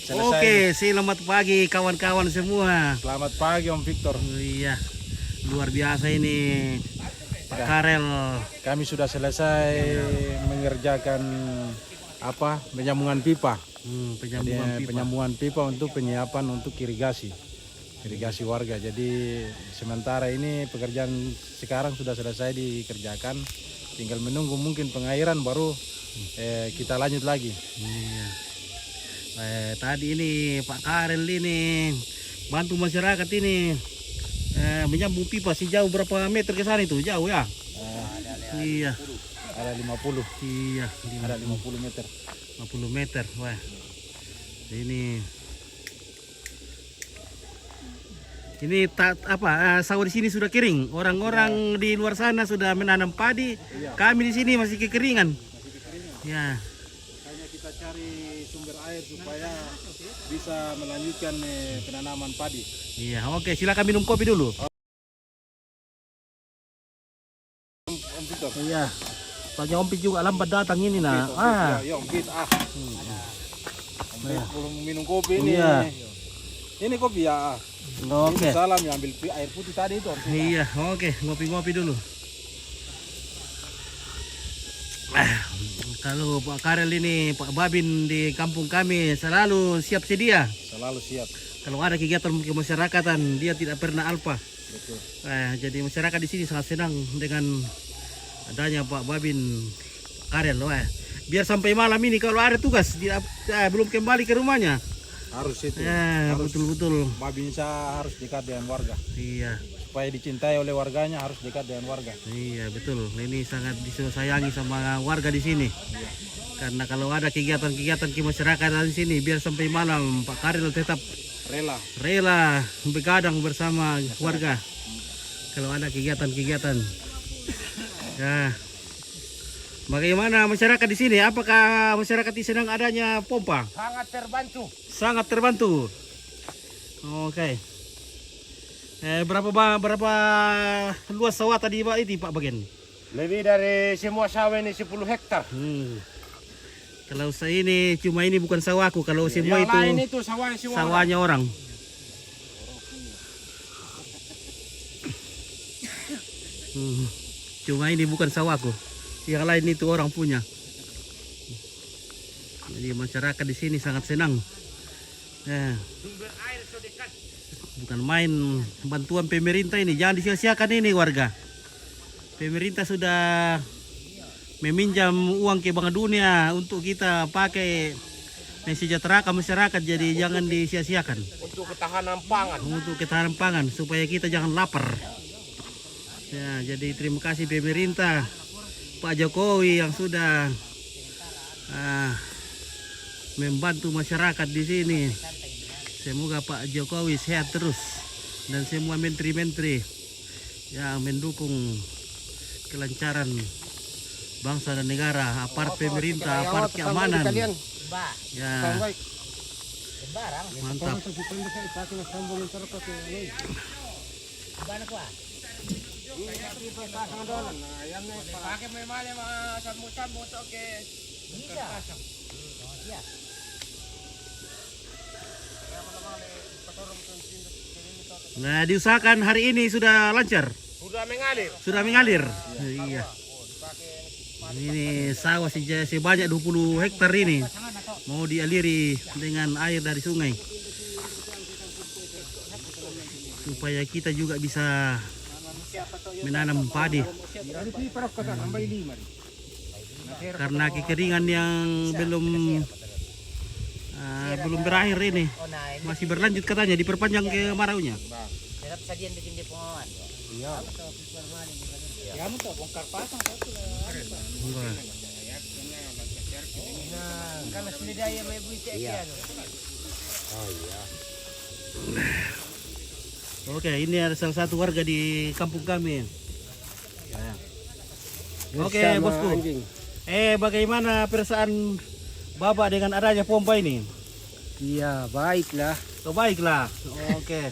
selesai. Oke, selamat pagi kawan-kawan semua. Selamat pagi Om Victor. Iya, luar biasa ini Pak Karel. Kami sudah selesai mengerjakan penyambungan pipa. Penyambungan pipa untuk penyiapan untuk irigasi warga. Jadi sementara ini pekerjaan sekarang sudah selesai dikerjakan, tinggal menunggu mungkin pengairan baru kita lanjut lagi. Iya. Tadi ini Pak Karel ini bantu masyarakat ini menyambung pipa sejauh berapa meter ke sana itu? Jauh ya? Iya. Ada 50. Iya, Ada 50 meter. 50 meter. Wah. Ini sawah di sini sudah kering. Orang-orang di luar sana sudah menanam padi. Kami di sini masih kekeringan. Ya. Hanya kita cari sumber air supaya bisa melanjutkan penanaman padi. Iya, oke, silakan minum kopi dulu. Om Victor. Iya. Soalnya Om Pit juga lambat datang ini nah. Ya, Om Victor. Om Victor belum minum kopi ini. Iya. Ini kopi ya. Oke. Salam ya, ambil air putih tadi itu. Iya, oke, ngopi-ngopi dulu. Kalau Pak Karel ini, Pak Babin di kampung kami selalu siap sedia. Selalu siap. Kalau ada kegiatan kemasyarakatan, dia tidak pernah alpa. Betul. Jadi masyarakat di sini sangat senang dengan adanya Pak Babin, Pak Karel. Biar sampai malam ini kalau ada tugas, dia belum kembali ke rumahnya. Harus itu. Harus, betul-betul. Babinsa harus dekat dengan warga. Iya. Supaya dicintai oleh warganya harus dekat dengan warga. Iya betul. Ini sangat disayangi sama warga di sini. Karena kalau ada kegiatan-kegiatan kemasyarakatan di sini, biar sampai malam Pak Karel tetap rela begadang bersama warga. Kalau ada kegiatan-kegiatan. Ya. Bagaimana masyarakat di sini? Apakah masyarakat di senang adanya pompa? Sangat terbantu. Oke. Berapa luas sawah tadi Pak ini Pak Bagian? Lebih dari semua sawah ini 10 hektar. Kalau saya ini cuma ini bukan sawahku, kalau semua yang itu lain itu sawahnya orang. Cuma ini bukan sawahku. Yang lain itu orang punya. Jadi masyarakat di sini sangat senang. Bukan main bantuan pemerintah ini, jangan disia-siakan ini warga. Pemerintah sudah meminjam uang ke Bank Dunia untuk kita pakai mensejahterakan masyarakat, jadi jangan disia-siakan. Untuk ketahanan pangan. Untuk ketahanan pangan supaya kita jangan lapar. Ya, jadi terima kasih pemerintah Pak Jokowi yang sudah membantu masyarakat di sini. Semoga Pak Jokowi sehat terus dan semua menteri-menteri yang mendukung kelancaran bangsa dan negara, aparat pemerintah, aparat keamanan. Ya, mantap. Nah, diusahakan hari ini sudah lancar. Sudah mengalir. Iya. Ini sawah sebanyak 20 hektar ini mau dialiri dengan air dari sungai supaya kita juga bisa menanam padi. Karena kekeringan yang belum berakhir ini masih berlanjut katanya, diperpanjang kemaraunya. Oke, ini ada salah satu warga di kampung kami. Oke, bosku. Bagaimana perasaan Bapak dengan adanya pompa ini? Iya, baiklah. Oh, baiklah. Oke.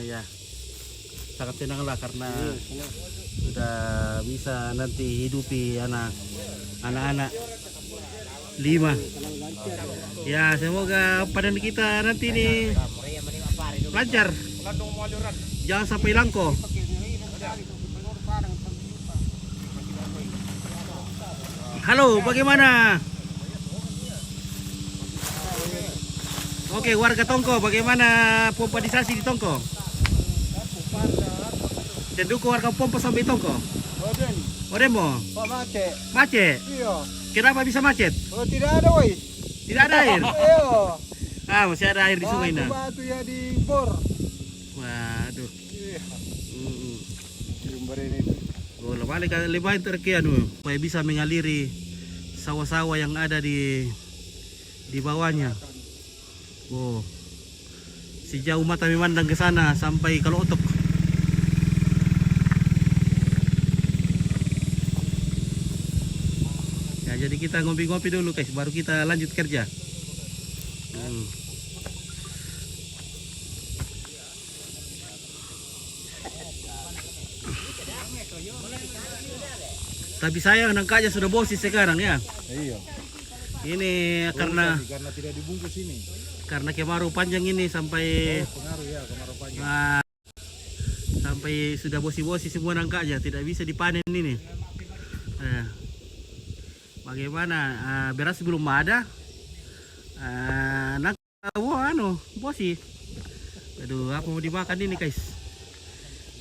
Ya. Sangat senanglah karena sudah bisa nanti hidupi anak-anak 5. Ya, semoga panen kita nanti nih lancar. Jangan sampai langko. Halo, bagaimana? Oke, warga Tongko, bagaimana pompanisasi di Tongko? Dan dukung warga pompa sampai Tongko. Odemo? Pak macet. Macet? Iya. Kenapa bisa macet? Oh tidak ada woi. Tidak ada air? Iya. Ah, masih ada air di sungai nah. Batu ya di bor. Waduh. Iya. Mm-mm. Sumber ini. Oh, balik ke lebahin terkian supaya bisa mengaliri sawah-sawah yang ada di bawahnya. Oh, sejauh mata memandang ke sana sampai kalau otok. Ya, jadi kita ngopi-ngopi dulu guys, baru kita lanjut kerja. Tapi sayang nangkanya sudah bosis sekarang ya. Iya. Ini karena tidak dibungkus ini. karena kemarau panjang ini sampai Pengaruh ya, kemarau panjang. sampai sudah bosi-bosi semua nangkanya, tidak bisa dipanen ini. Bagaimana? Beras belum ada. Nangka bosi. Aduh, apa mau dimakan ini guys?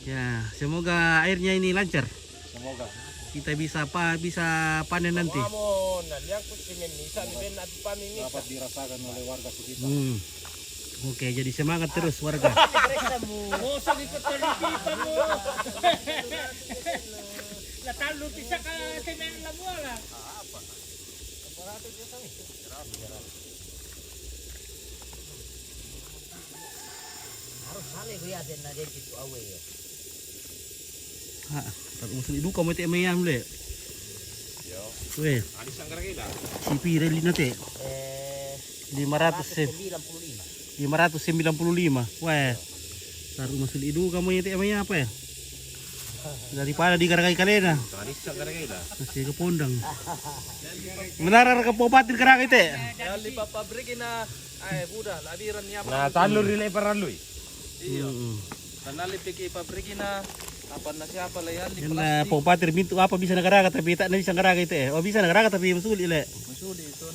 Ya, semoga airnya ini lancar. Semoga. Kita bisa panen nanti. Dapat dirasakan oleh warga sekitar. Oke, jadi semangat terus warga. Tak usah diduka mo ti mayam le. Yo. Weh. Alis ang karagila. Si pira li nate. 595. Weh. Taruh masuk iduka mo ti mayam apa ya? Daripada di karagay kalena. Alis ang karagila. Masih ke pondang. Menarar ke popatin karagay te. Dali papabriki na ay buda labiran niya. Na talur rin ay paraluy. Iya. Tanali piki pabriki na apa na siapa layan di Yan na popatir mintu apa bisa nagaraga tapi tak na bisa nagaraga ite. O bisa nagaraga tapi masuli le. masudi ito.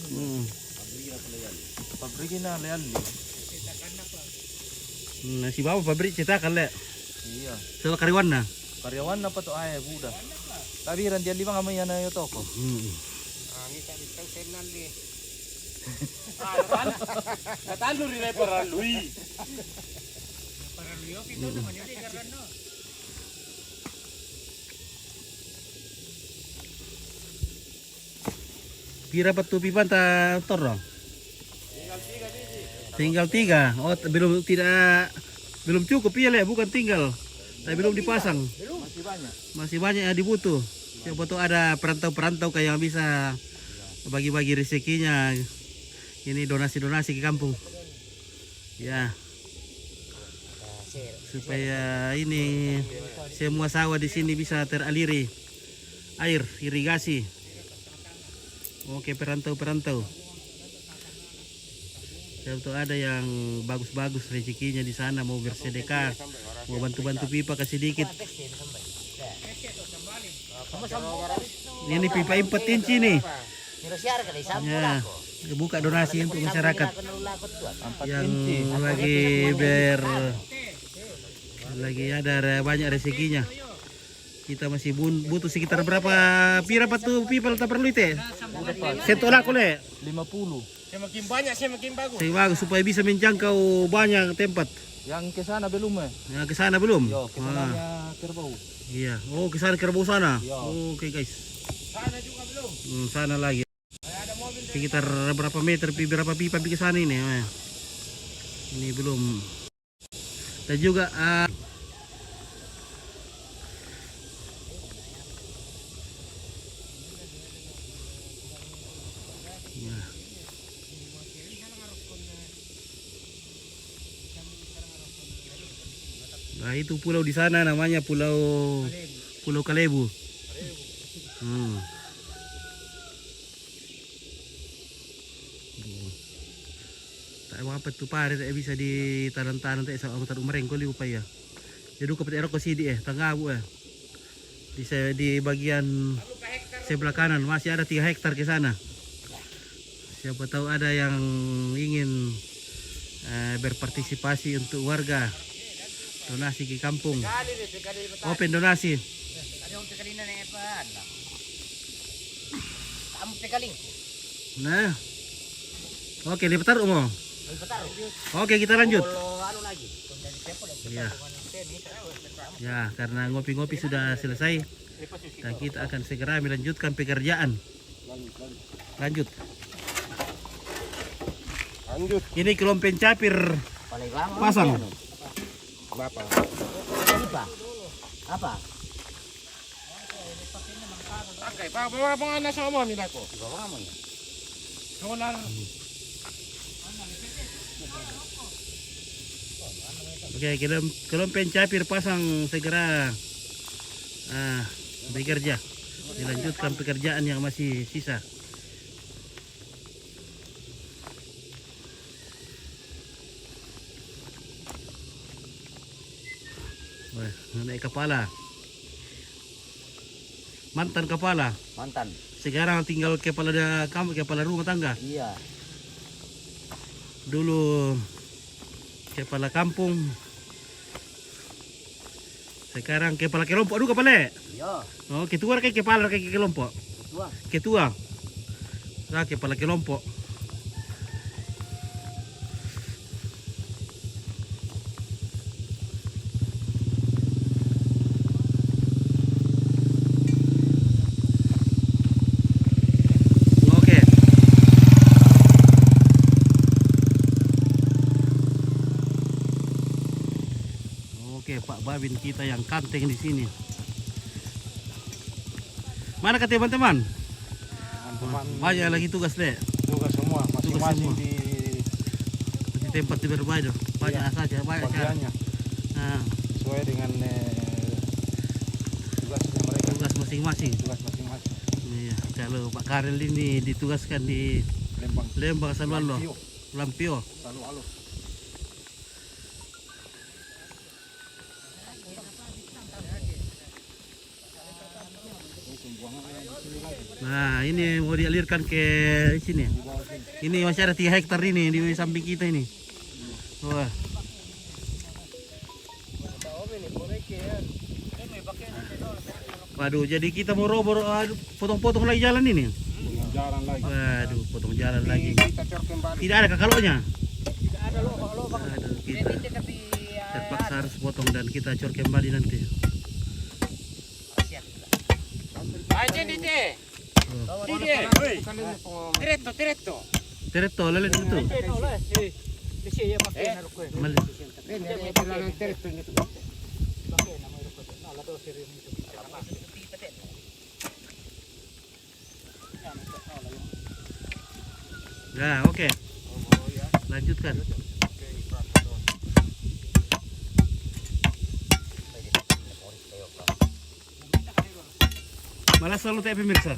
Pabriki na layan. Pabriki na layan. Si bawa pabrik cetakan le. Iya. Sel kariwan na. Karyawan na pa to ay buda. Labiran diyan lima kamay na yo toko. Natalur rin ay paraluy. Pira patu pipan ta torong? Tinggal 3. Oh, belum cukup ya le, bukan tinggal. Tapi belum dipasang. Masih banyak yang dibutuh. Siapa tuh ada perantau-perantau kayak yang bisa bagi-bagi rezekinya. Ini donasi-donasi ke kampung. Ya. Supaya ini semua sawah di sini bisa teraliri air irigasi. Oke, perantau-perantau. Tentu ada yang bagus-bagus rezekinya di sana, mau bersedekah, mau bantu-bantu pipa kasih dikit. Ini pipa 4 inci nih. Ya, buka donasi untuk masyarakat yang lagi ada banyak rezekinya. Kita masih butuh sekitar berapa pira patu pipa tak perlu itu? Setolak oleh 50. Semakin banyak semakin bagus. bagus supaya bisa menjangkau banyak tempat. Yang ke sana belum Yang ke sana belum? Yo, ke sananya Kerbau. Iya. Oh, ke sana Kerbau sana. Yo. Oke, guys. Sana juga belum. Sana lagi. Sekitar berapa meter berapa pipa ke sana ini? Ini belum. Dan juga nah, itu pulau di sana namanya Pulau Kalebu. Tak apa tu pare tak bisa di tanam-tanam tak sa mutar umareng ko liu pa ya. Jadi ko pati ko sidi tangga bu di bagian sebelah kanan masih ada 3 hektar ke sana. Siapa tahu ada yang ingin berpartisipasi untuk warga donasi ke kampung. Open donasi. Nah, oke lipat mo. Oke kita lanjut. Ya. Ya, karena ngopi-ngopi sudah selesai dan kita akan segera melanjutkan pekerjaan. Lanjut. Ini kelompen capir pasang. Bapak. Apa? Angkai, bawa penganas sama nila ko. Bawa mo ya. Solar. Oke, kelompen capir pasang segera bekerja. Dilanjutkan pekerjaan yang masih sisa. Wah, naik kepala. Mantan kepala. Mantan. Sekarang tinggal kepala rumah tangga. Iya. Dulu kepala kampung. Sekarang kepala kelompok dulu kepala. Iya. Oh, ketua kayak kepala kayak kelompok. Ketua. Ketua. Nah, kepala kelompok. Oke. Oke, Pak Babin kita yang kanteng di sini. Mana ke teman-teman? Teman-teman Banyak lagi tugas deh. tugas semua masing-masing semua. di Di tempat di berbeda. Banyak saja, banyak cara. bagiannya Nah, sesuai dengan tugasnya mereka. tugas masing-masing. Tugas masing-masing. Iya, kalau Pak Karel ini ditugaskan di Lembang Salwalo, Lampio, Lampio. selalu alus. Nah, ini mau dialirkan ke sini. Ini masih ada 3 hektar ini di samping kita ini. Wah. Waduh, jadi kita mau robor potong-potong lagi jalan ini. Jalan lagi. Waduh, potong jalan lagi. Kita cor kembali. Tidak ada kakalonya. Ada lubang. Aduh, kita Tapi terpaksa harus potong dan kita cor kembali nanti. Anjing dite. Dite. Diretto, diretto. Tereto, lalit itu. Mali. Nah, oke. Lanjutkan. Malah selalu tak pemirsa.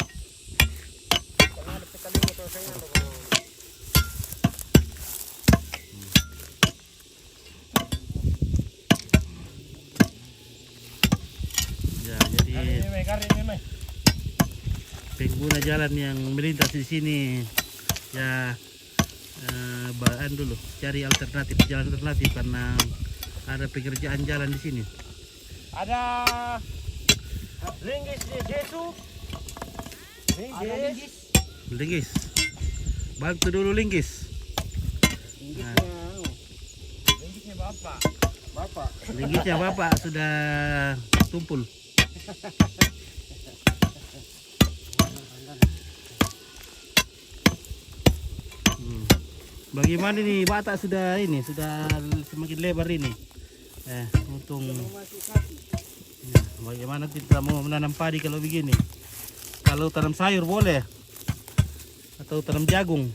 Ya, jadi pengguna jalan yang melintas di sini ya bahan dulu cari alternatif jalan alternatif karena ada pekerjaan jalan di sini. Ada linggis di Jesu. Linggis. Linggis, bantu dulu linggis. Linggisnya bapak. Bapak, Linggisnya bapak sudah tumpul. Bagaimana nih batak sudah ini sudah semakin lebar ini. Untung. Ya, bagaimana kita mau menanam padi kalau begini? Kalau tanam sayur boleh, atau tanam jagung.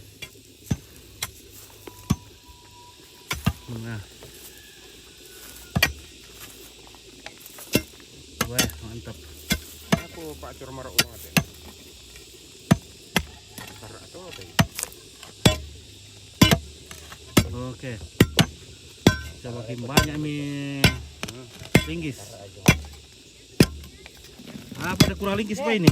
Nah, wah mantap. Aku Pak Cur marok ulang aja. Karena itu apa ya? Oke. Semakin banyak mie linggis. Apa ada kurang linggis apa ini?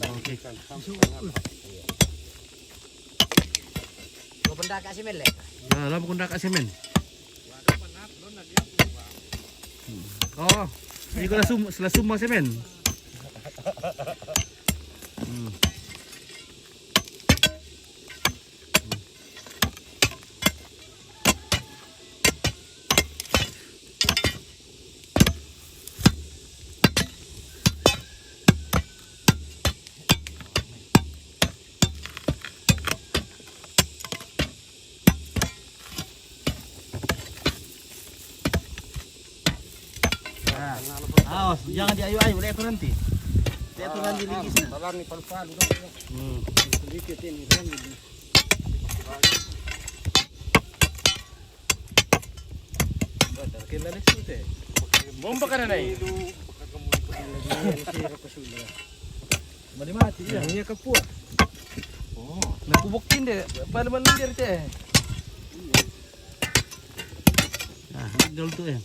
Oke. Gua benda kasih melek. Nah, lama kunda kat semen. Oh, ini kau selah summa semen. Awas, jangan diayu-ayu, lihat tuh nanti. Lihat tuh nanti linggisnya. Salam nih palu-palu. Sedikit ini kan. Kailan next eh. Bomba ka na na eh. Mali mati ya. Iya kapur. Nakubukin deh. Pada melindir teh. Nah, dulu tuh ya.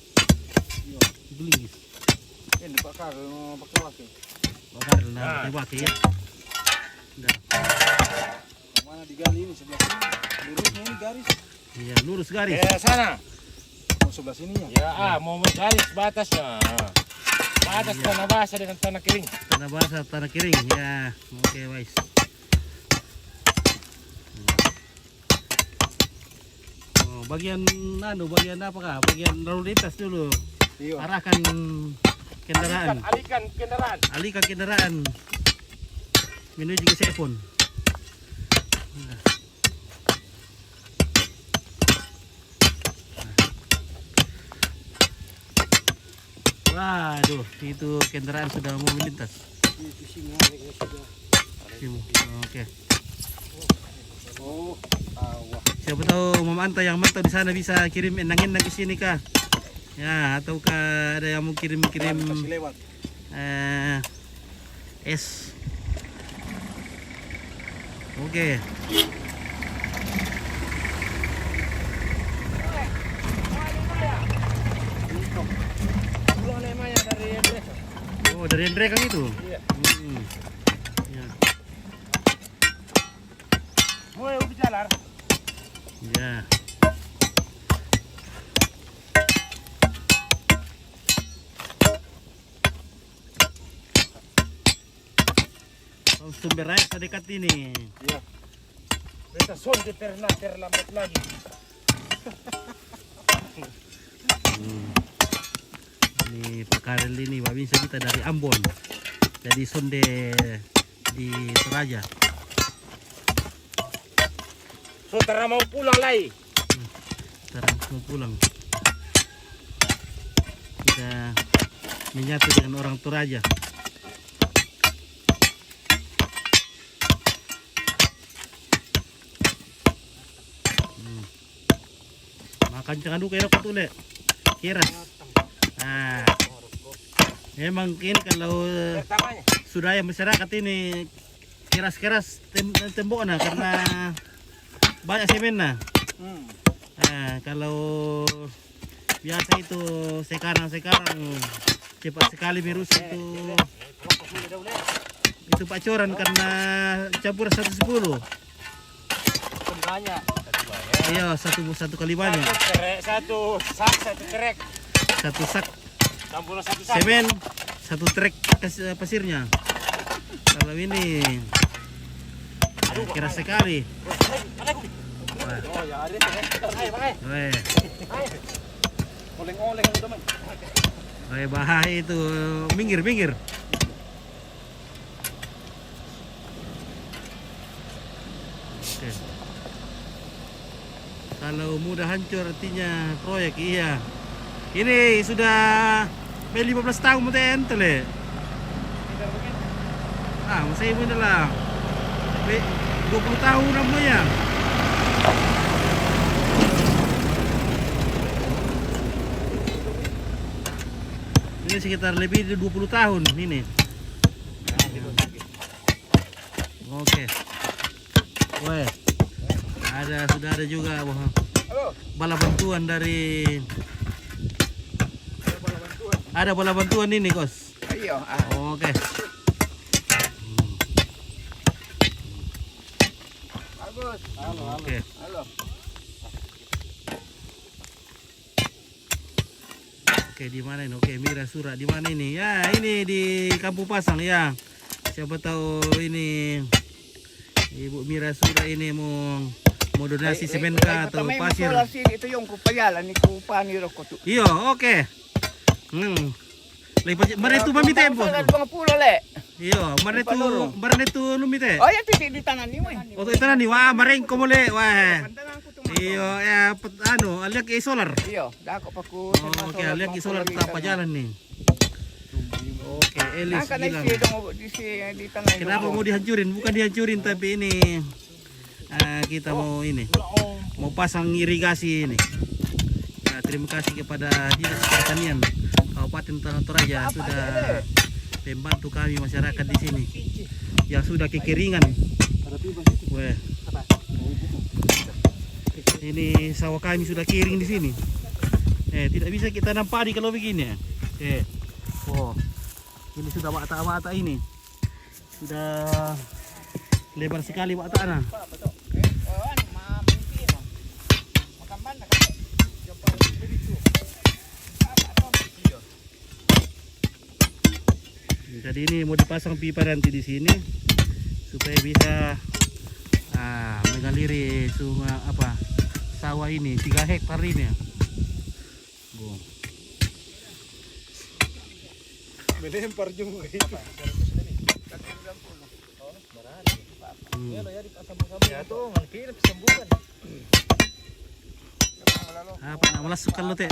Itu linggis. Ini bakar pakai wakil. Bakar nah, pakai ya. Udah. Mana digali ini sebelah sini. Lurusnya ini garis. Iya, lurus garis. Ya sana. Oh, sebelah sini ya. Ya mau garis batasnya. Batas tanah basah dengan tanah kering. Tanah basah, tanah kering. Ya, oke, guys. Oh, bagian apa kah? Bagian lalu lintas dulu. Iya. Arahkan kendaraan. Alihkan kendaraan. Alihkan kendaraan menuju ke Sepon. Waduh, itu kendaraan sudah mau melintas. Simu. Oke. Oh, awah. Siapa tahu Mama Anta yang mantau di sana bisa kirim enang-enang ke sini kah? Ya, ataukah ada yang mau kirim-kirim Kasih lewat. es. Oke. Pulang namanya dari desa. Oh, dari Andre Kang itu? Iya. Ya. Mau ubi jalan. Ya. Oh, sumber air terdekat ini. Iya. Kita sonde pernah terlambat lagi. Ini Pakarel ini bisa kita dari Ambon. Jadi sonde di Toraja. Saudara mau pulang lagi. Sekarang mau pulang. Kita menyatu dengan orang Toraja. Makan jangan lupa ya tuh le. Kiras. Nah, memang ini kalau Pertamanya. sudah yang masyarakat ini keras-keras temboknya karena banyak semen nah. Nah, kalau biasa itu sekarang cepat sekali virus itu pacoran karena campur 110. Banyak. Iya, satu kali banyak. Satu trek. Satu sak Campur satu sak. semen, satu trek pasirnya. Kalau ini keras sekali. Wah. Oh, ya ada teh. Weh. Oleng-oleng teman. Weh, bahaya itu. Minggir. Oke. Kalau mudah hancur artinya proyek iya. Ini sudah 15 tahun mungkin le. Ah, masih muda lah. 20 tahun namanya. Ini ini sekitar lebih dari 20 tahun ini. Oke. Weh. Sudah ada juga bala bantuan dari ada bala bantuan ini, Kos. Ayo. Oke. Bagus. Oke. Halo. Oke, di mana ini? Oke, Mira Sura di mana ini? Ya, ini di Kampung Pasang ya. Siapa tahu ini Ibu Mira Sura ini mau donasi semen kah atau pasir. Ito yung kupayalan ni kupaniro ko to. Iyo, oke. Mari tu mami tempo. Mga pulo le. Iyo, mari tu lumite. Oh, ya titi di tanan ni mo. O ito na ni wa maring ko muli. Wah. Iyo, aliak solar. Iyo, dako pa ko. Oke, aliak solar tapa jalan nih. Oke, Elis bilang. Kenapa mau dihancurin? Bukan dihancurin tapi ini kita mau pasang irigasi ini. Nah, terima kasih kepada Dinas Pertanian Kabupaten Tanah Toraja sudah membantu kami masyarakat di sini yang sudah kekeringan. Weh. Ini sawah kami sudah kering di sini. Tidak bisa kita tanam padi kalau begini. Oh, ini sudah bata-bata ini. Sudah lebar sekali batanya. Jadi ini mau dipasang pipa nanti di sini supaya bisa mengaliri sungai sawah ini 3 hektar ini. Melempar juga itu. Apa nak melasukkan lo teh?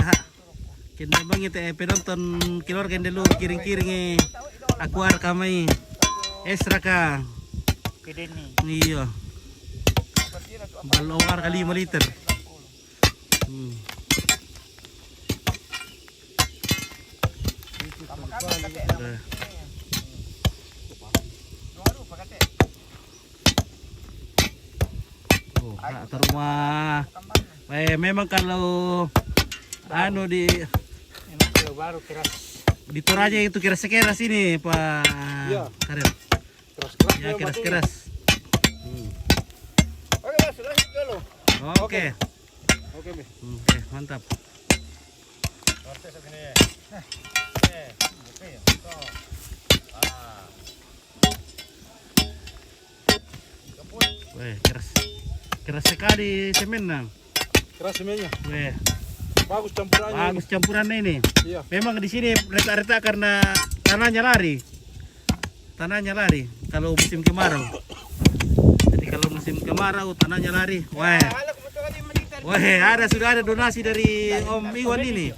Kena bang teh penonton keluarga dulu kiring-kiring akuar kami extra ka. Iya. Balawar kali 5 liter. Ke rumah. Memang kalau di Toraja itu keras-keras ini Pak Karir. Ya keras-keras. Oke. Oke, mantap. Weh, keras sekali semen. Keras semennya. Weh. Bagus campurannya. Bagus campurannya ini. Iya. Memang di sini retak-retak karena tanahnya lari. Kalau musim kemarau. Jadi kalau musim kemarau tanahnya lari. Wah, sudah ada donasi dari Om Iwan ini.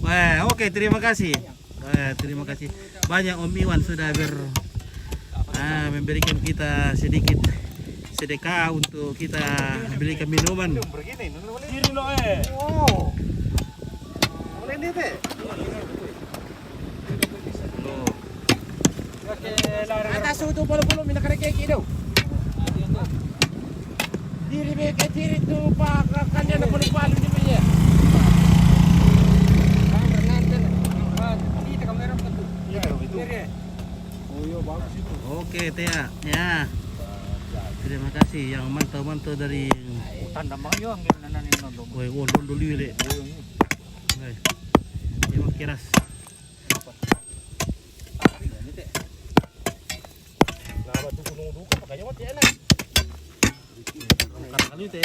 Wah, oke, terima kasih. Terima kasih banyak Om Iwan sudah memberikan kita sedikit sedekah untuk kita belikan minuman. Atas itu bulu-bulu minta kereki itu. Diri beke diri tu pak kannya nak boleh palu di punya. Oke, Tia. Ya. Terima kasih yang mantau-mantau dari Tanda mayo ang ginananin no. woi londo liwile. Woi. Emang keras. Kali teh.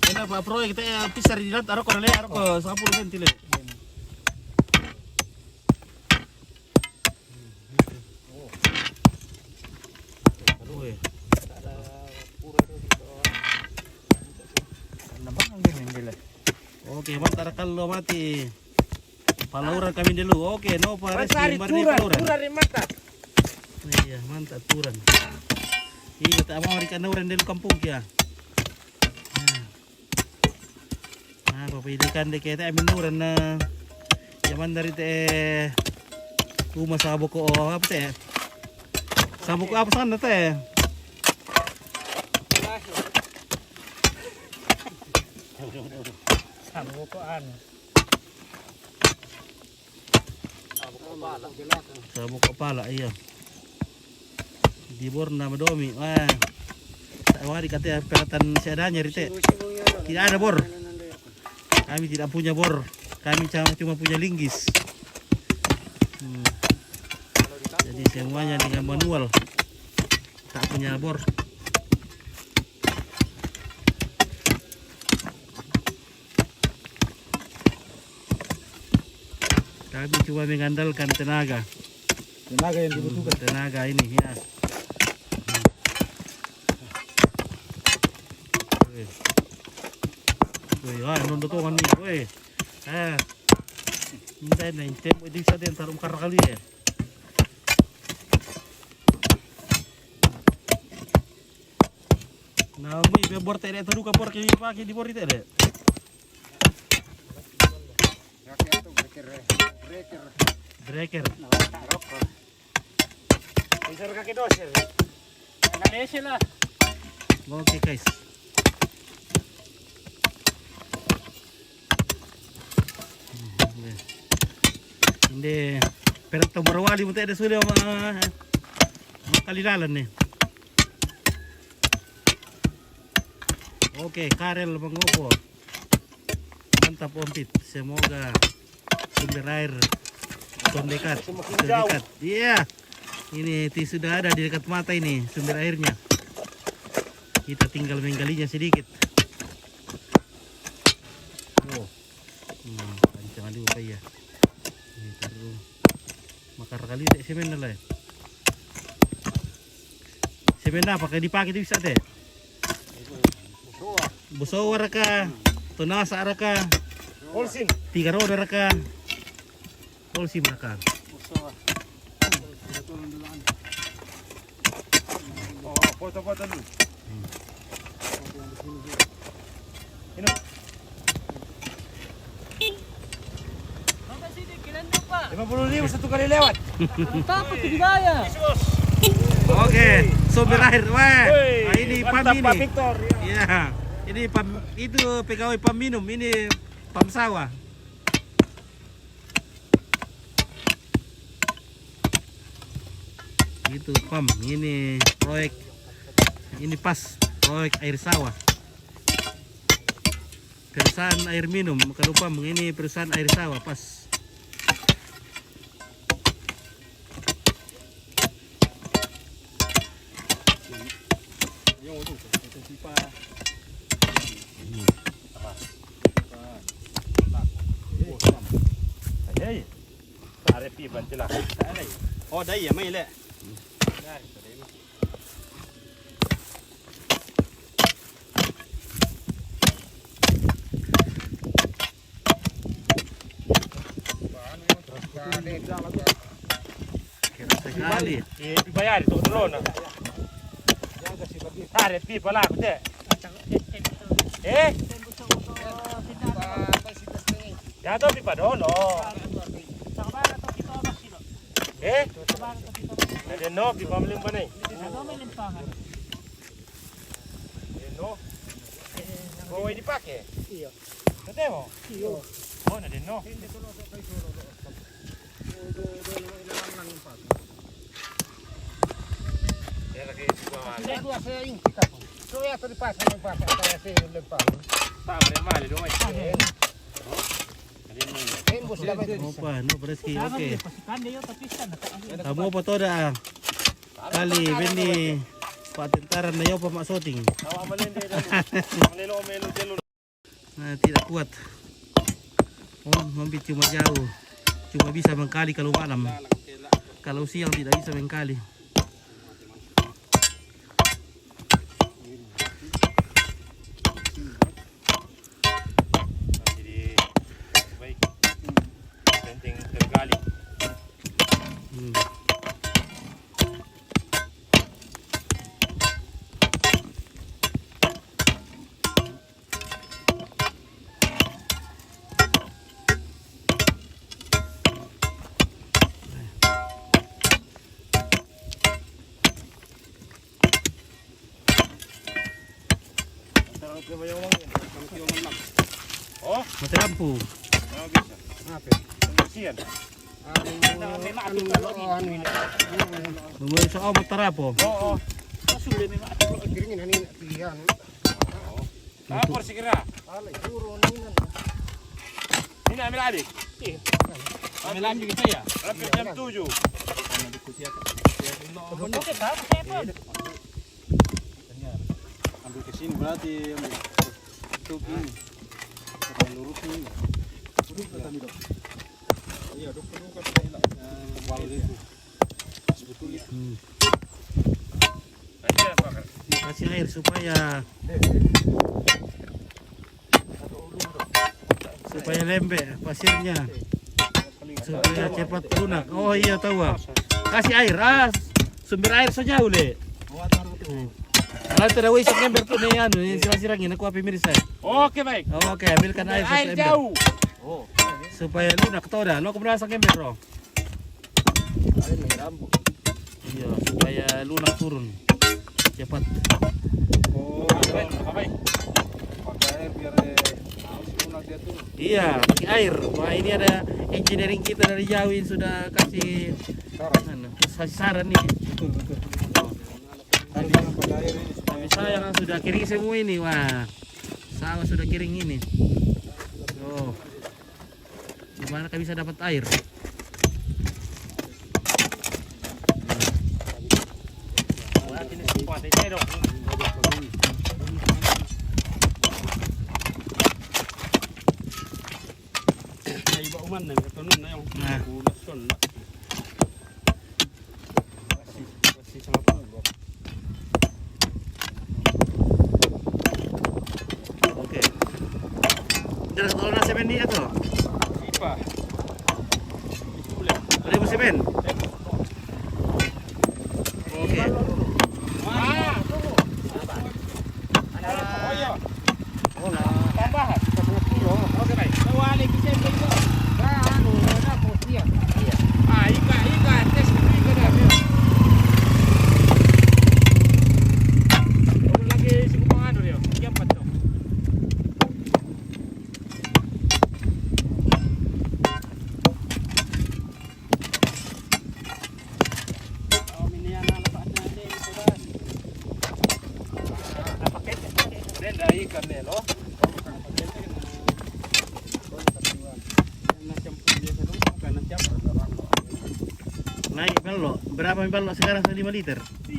Kenapa proyek kita pisar di dalam arok le arok 10 cm le. Oke, mantap kalau mati. Palauran kami dulu. Oke, no Pak Reski, Masari mari turan, palauran. turan di mata. Iya, mantap turan. Iya, tak mau ikan uran dulu kampung ya. Nah, papilikan deh kita amin uran na. Zaman dari teh rumah sabuk ko apa teh? Sabuk ko apa sana teh? Sabukoan. Sabuk kepala iya. Dibor nama domi. Wah. Wah dikata peralatan seadanya rite. Tidak ada bor. Kami tidak punya bor. Kami cuma punya linggis. Jadi semuanya dengan manual. Tak punya bor. Kami cuma mengandalkan tenaga. Tenaga yang dibutuhkan. Tenaga ini ya. Woi, nondo to kan nih, woi. Minta na tempo di sa den tarum kali ya. Nah, mi be bor tere to duka bor ke pagi di bor ite de. Breaker. Bisa kaki doser. Indonesia lah. Oke guys. Hindi pero tomarwali mo tayo suli makalilalan nih. Oke, Karel mengopo. Mantap ompit. Semoga sumber air terdekat. Iya. Ini sudah ada di dekat mata ini sumber airnya. Kita tinggal menggalinya sedikit. Oh. Jangan dibuka ya. Ini taruh makar kali deh semen lah. Semen apa kayak dipakai bisa deh. Busawar ka, tunasa ka, Polsin. 3 roda ka. Polsim ka. Oh, foto-foto dulu. Ini. Sampai sini kirain lupa. 50.000 satu kali lewat. Takut dibayar. Oke, sumber air. Wah, Woi, nah, ini pam mantap, Pak ini. Victor. Iya, ini pam itu pegawai pam minum, ini pam sawah. Itu pam, ini proyek, ini pas proyek air sawah. Perusahaan air minum, kalau pam ini perusahaan air sawah pas. Hey. Are pipa sila. Oh, dai ya mai le. Sekali. Dibayar itu dulu na. Are pipa lah aku teh. Ya to pipa dulu. Ada no pipa melimpa nih. No. Bawa dipakai? Iya. Ketemu? Iya. Oh, ada no. Ya lagi Dua saya ini kita pun. So ya tu dipasang saya lempar. tak boleh mali dong. Tembus dapat. Opa, no Breski, oke. Pasukan dia tapi sana tak. Kamu apa tuh dah? Kali Benny Pak tentara na yo Pak Soting. Awak melende dulu. Melelo jelu. Nah, tidak kuat. Oh, hampir cuma jauh. Cuma bisa mengkali kalau malam. Kalau siang tidak bisa mengkali. Jadi baik. Penting Oh, mati lampu. bisa. Apa? Pembersihan. Anu ini. Memulai soal motor apa? Oh. Kiringin ini pilihan. Apa sih kira? Alay, turun ini. Ini ambil adik. Ambil lagi kita ya. Hampir jam 7. Oke, tahu siapa? Ambil ke sini berarti ambil untuk ini. Kita lurus ini. Iya, dok kebal itu. Sebetulnya. Kasih air supaya lembek pasirnya, supaya cepat lunak. Oh iya tahu. Kasih air, sumber air saja ule. Kalau tidak wisik ember tuh nih anu, ini sirang-sirangin aku api miris saya. Oke, baik. Oke, ambilkan air satu Air ember. jauh. Supaya lunak tahu dah. Lo keberapa sak ember bro? Iya, supaya lunak turun cepat. Oh, Baik. pakai air biar lunak dia tuh. Iya, pakai air. Wah ini ada engineering kita dari jauh yang sudah kasih saran nih. Betul. Tadi yang pakai air ini supaya Saya kan sudah kering semua ini, wah. Sawah sudah kering ini. Oh. Gimana kan bisa dapat air? Nah, oke. Jelas kalau nasi semen dia tuh. Sipa. Ada musim semen. Oke. Oh iya. Tambahan. Oke, baik. Wali bisa itu. Anu, ada posisian. Ika, tes itu dah. Belum lagi sibuk mengadu dia. Jam 4 dong. Denda ikan deh loh. Naik balok. Berapa balok sekarang 5 liter? 50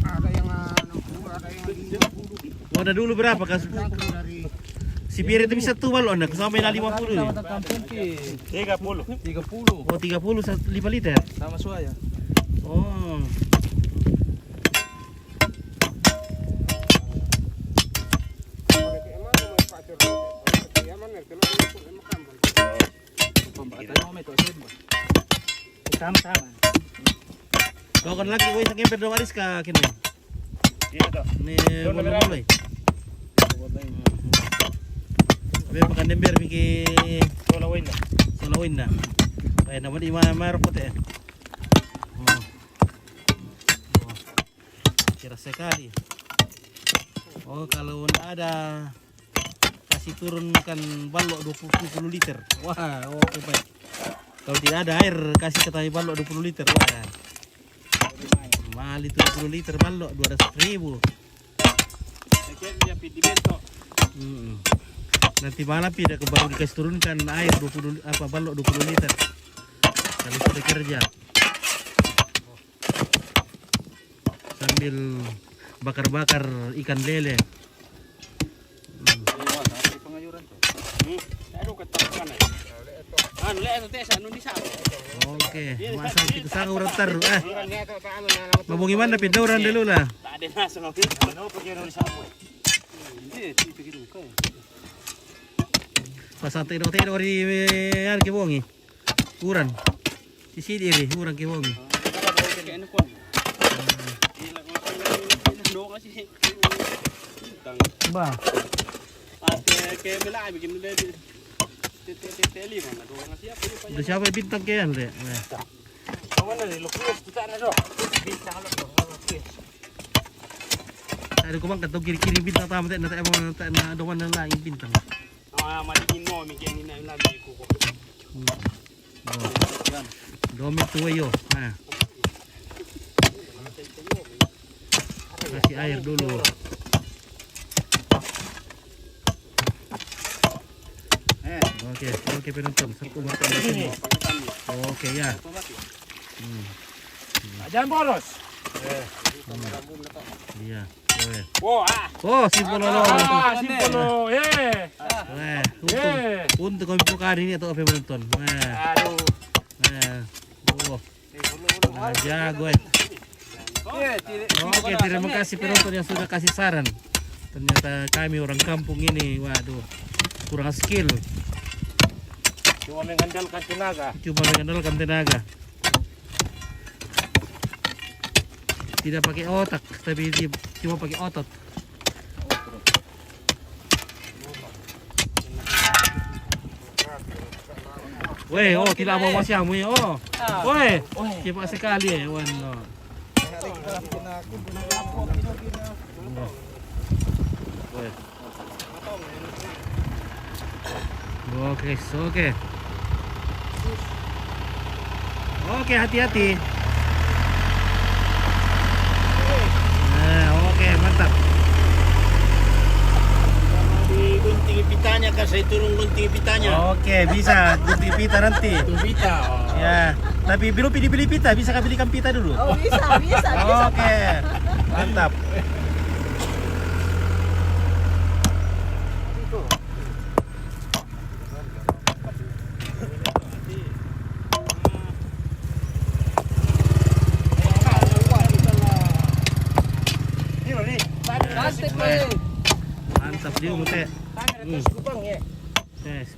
Ada yang 60, ada yang 50. Oh, ada dulu berapa kan? Dari Si Pir itu bisa tuh balok nak sampai 50 nih. kampung ki 30. 30 Oh, 30 5 liter. sama suaya. Oh. Sama-sama. Kau kan lagi woi saking berdoa waris ka kini. Iya toh. Ni mulai. Tapi makan dember miki Solawin dah. solawin na. Kaya naman di marupot eh. Oh. Kira sekali. Oh, kalau ada kasih turunkan balok 20 liter. Wah, oke baik. Kalau tidak ada air kasih katanya balok 20 liter. Wah. Mahal itu 20 liter balok 200.000. Sekian dia di bentok. Nanti malam tidak baru dikasih turunkan air 20 balok 20 liter. Kalau sudah kerja. Sambil bakar-bakar ikan lele. Aduh ketahuan. Anu le itu tes anu di sana. Oke, masa kita sangat urut taruh. Mabungi mana pindah orang dulu lah. Tak ada nasi ngopi. Mana pergi nulis apa? Pas santai tengok dari yang kebongi. Kurang. Sisi diri kurang kebongi. Ba. Udah siapa yang bintang kian deh? Ada kumang katong kiri-kiri bintang tama tayo na tayo na doon na lang yung bintang. Maligin mo, migyan nina yung lagi ko. Domit tuwayo. Kasih air dulu. Oke penonton. Satu mata di sini. Oke ya. Jangan bolos. Iya. Oh, simpel lo. simpel lo. Untuk kami buka hari ini atau apa penonton? Aduh. Jago. Oke, terima kasih penonton yang sudah kasih saran. Ternyata kami orang kampung ini, waduh, kurang skill. Cuma mengandalkan tenaga. Tidak pakai otak, tapi cuma pakai otot. Weh, tidak mau masyamu ya. Weh, cepat sekali ya, Wan. Oke, hati-hati. Oke, mantap. Digunting pitanya kan saya turun gunting pitanya. Oke, bisa gunting pita nanti. Pita. Ya, tapi belum pilih pita, bisa kah belikan pita dulu? Oh, bisa. Oke, mantap. Mantap dia mute.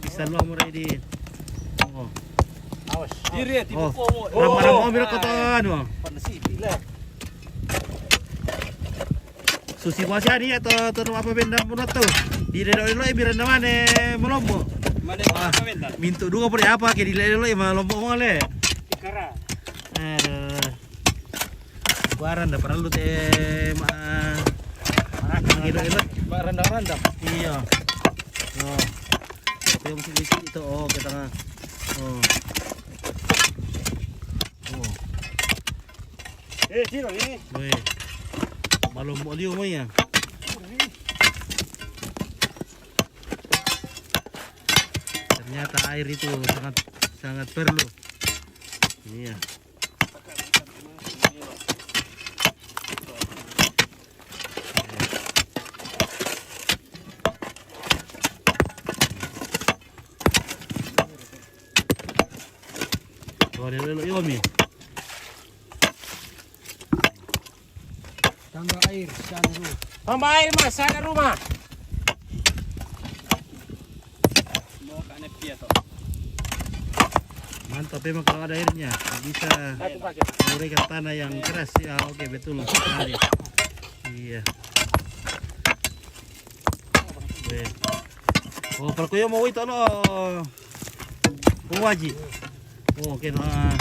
Bisa lo mulai di. Awas. Diri tipe Oh, komo. ram mobil koton. Susi puasa ni atau apa benda menurut tu? Di daerah ibiran mana melombo. Mintu dua pun apa ke di daerah melombo mole. Ikara. Kuaran dah perlu teh elok-elok Rendang-rendang. iya. Saya mesti di situ. Kita Sino ini? weh. Malum mo liu mo ya. Ternyata air itu sangat perlu. Iya. Lelo yomi. Tambah air sana dulu. Tambah air mas, sana rumah. Mantap memang kalau ada airnya bisa menguraikan tanah yang keras ya. Oke betul sekali. Iya. Oh kalau kau mau itu lo, wajib. Oke nah.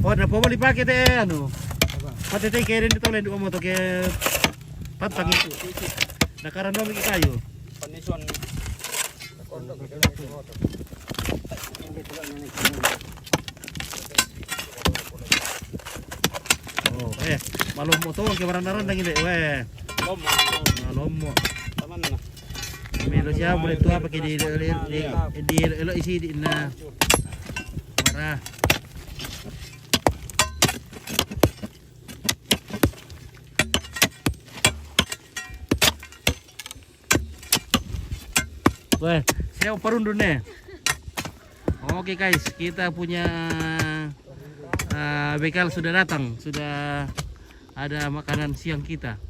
Oh, na po mo lipaket ano. Pati tayo kaya rin dito ulit mo to kaya patang itu. Nakarano mi kayo. Panisuan. Oh, malum mo to kaya maranaran lang ini. Lomo. Malum mo. Taman na. Melo siya boleh tuwa pakai di isi di na. Marah. Wah, saya perundun nih. Oke guys, kita punya bekal sudah datang, sudah ada makanan siang kita.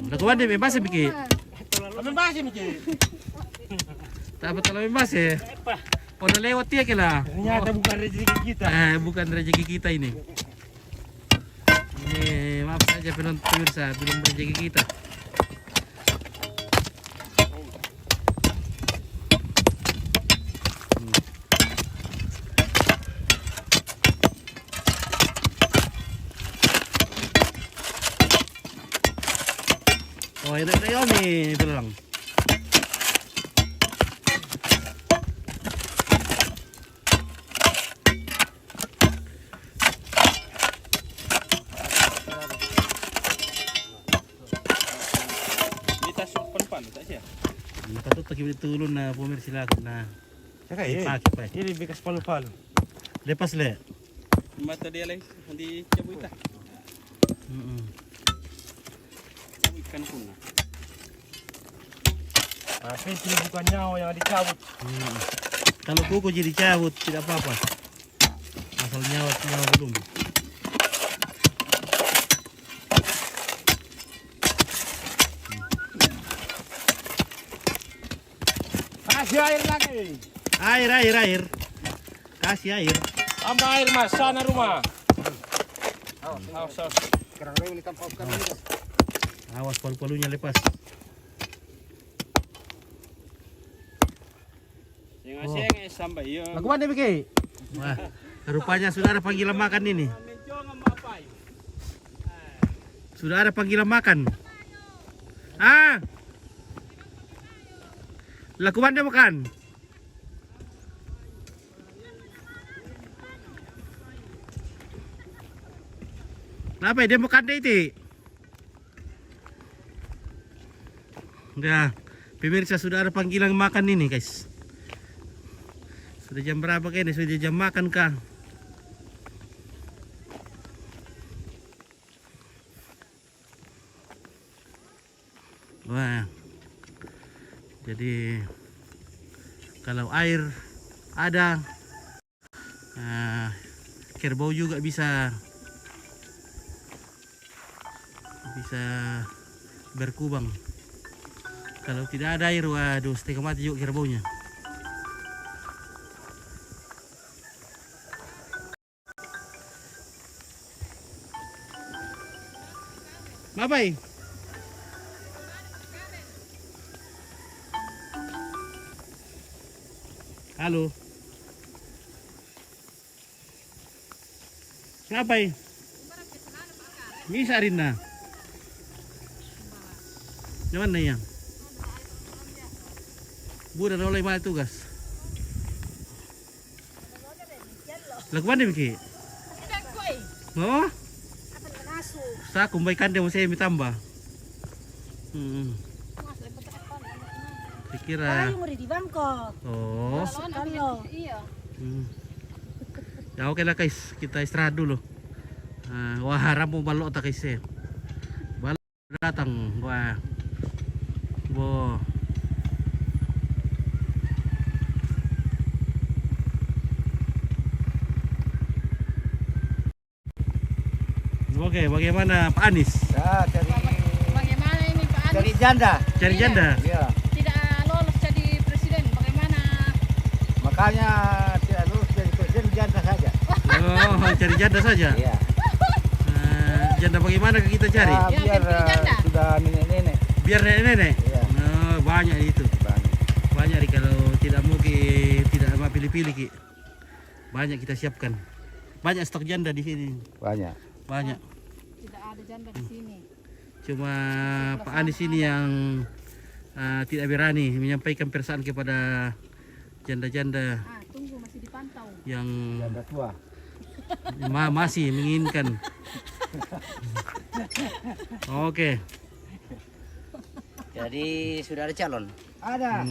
Udah kuat deh bebas ya Biki. Bebas Miki. Tak betul bebas ya. Udah lewat dia kela. Ternyata bukan rezeki kita. Bukan rezeki kita ini. Ini maaf saja penonton pemirsa, belum rezeki kita. Oh, ini na yun eh. Ito lang. Patut lagi tulun na pumirsa sila na. Saka Pakai. ini bekas palu-palu. Lepas le. Mata dia lain, nanti cabut dah. Ikan pun. Itu bukan nyawa yang dicabut. Kalau kuku jadi cabut tidak apa-apa. Asal nyawa belum. Kasih air lagi. Air. Kasih air. Tambah air mas, sana rumah. Awas. Sekarang ini tanpa bukan ini. Awas palu-palunya lepas. Yang sampai ya. Lagu mana Biki? Wah, rupanya sudah ada panggilan makan ini. Sudah ada panggilan makan. Lakukan dia makan. Kenapa dia makan deh itu? Udah, pemirsa sudah ada panggilan makan ini guys. Sudah jam berapa kayaknya? Sudah jam makan kah? Wah. Jadi kalau air ada, kerbau juga bisa berkubang. Kalau tidak ada air, waduh setengah mati juga kerbaunya. Mapai. Halo. Ngapain? Bisa Rina. Yang mana yang? Budak oleh mana tugas? Lagu mana Miki? Oh? Sa kumbaikan dia masih tambah. Kira. Di Bangkok. Oh. Iya. Ya oke lah guys, kita istirahat dulu. Wah harap mau balok tak guys ya. Balok datang, wah. Wow. Oke, bagaimana Pak Anies? Ya, Bagaimana ini Pak Anies? cari janda. Cari janda? Iya. Tidak lolos jadi presiden. Bagaimana? Makanya tidak lulus jadi presiden janda saja. Oh, cari janda saja. Iya. Janda bagaimana kita cari? Ya, Ya, biar pilih janda. sudah nenek-nenek. Biar nenek-nenek. Iya. Oh, banyak itu. Banyak nih kalau tidak mau tidak mau pilih-pilih Ki. Banyak kita siapkan. Banyak stok janda di sini. Banyak. Banyak. Tidak ada janda di sini. Cuma Pak Anies ini yang tidak berani menyampaikan perasaan kepada janda-janda Tunggu masih dipantau. yang Janda tua. masih menginginkan. Oke. Jadi sudah ada calon. Ada.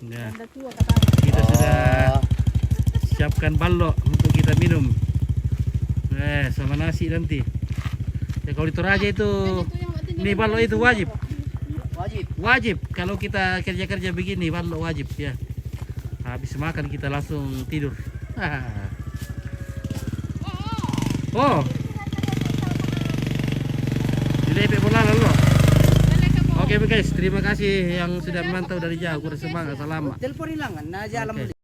Ya. Janda tua katanya. Kita sudah siapkan balok untuk kita minum. Sama nasi nanti. Ya kalau di Toraja itu ini balok itu wajib. Wajib. Kalau kita kerja-kerja begini balok wajib ya. Habis makan kita langsung tidur. Oh. Dilepek bola lalu. Oke guys, terima kasih yang sudah memantau dari jauh. Kurang semangat, selamat. Telepon hilangan, na jalan Oke.